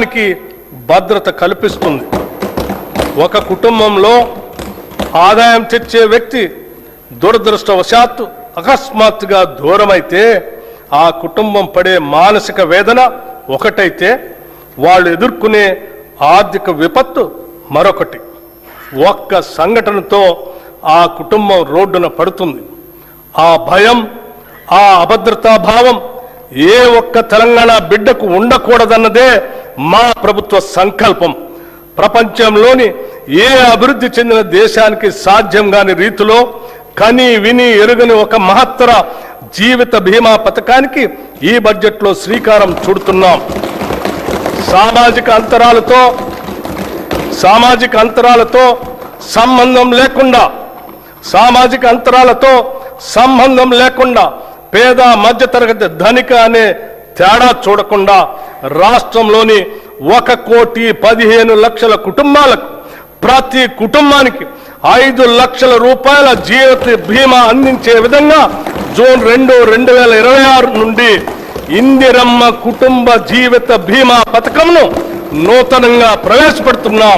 కుటుంబానికి భద్రత కల్పిస్తుంది. ఒక కుటుంబంలో ఆదాయం తెచ్చే వ్యక్తి దురదృష్టవశాత్తు అకస్మాత్తుగా దూరమైతే ఆ కుటుంబం పడే మానసిక వేదన ఒకటైతే వాళ్ళు ఎదుర్కొనే ఆర్థిక విపత్తు మరొకటి. ఒక్క సంఘటనతో ఆ కుటుంబం రోడ్డున పడుతుంది. ఆ భయం, ఆ అభద్రతా భావం ఏ ఒక్క తెలంగాణ బిడ్డకు ఉండకూడదన్నదే మా ప్రభుత్వ సంకల్పం. ప్రపంచంలోని ఏ అభివృద్ధి చెందిన దేశానికి సాధ్యం కాని రీతిలో కని విని ఎరుగని ఒక మహత్తర జీవిత బీమా పథకానికి ఈ బడ్జెట్లో శ్రీకారం చుడుతున్నాం. సామాజిక అంతరాలతో సంబంధం లేకుండా పేద మధ్యతరగతి ధనిక అనే తేడా చూడకుండా రాష్ట్రంలోని 1,15,00,000 కుటుంబాలకు ప్రతి కుటుంబానికి 5 లక్షల రూపాయల జీవిత బీమా అందించే విధంగా జూన్ 2, 2026 నుండి ఇందిరమ్మ కుటుంబ జీవిత బీమా పథకంను నూతనంగా ప్రవేశపెడుతున్నాం.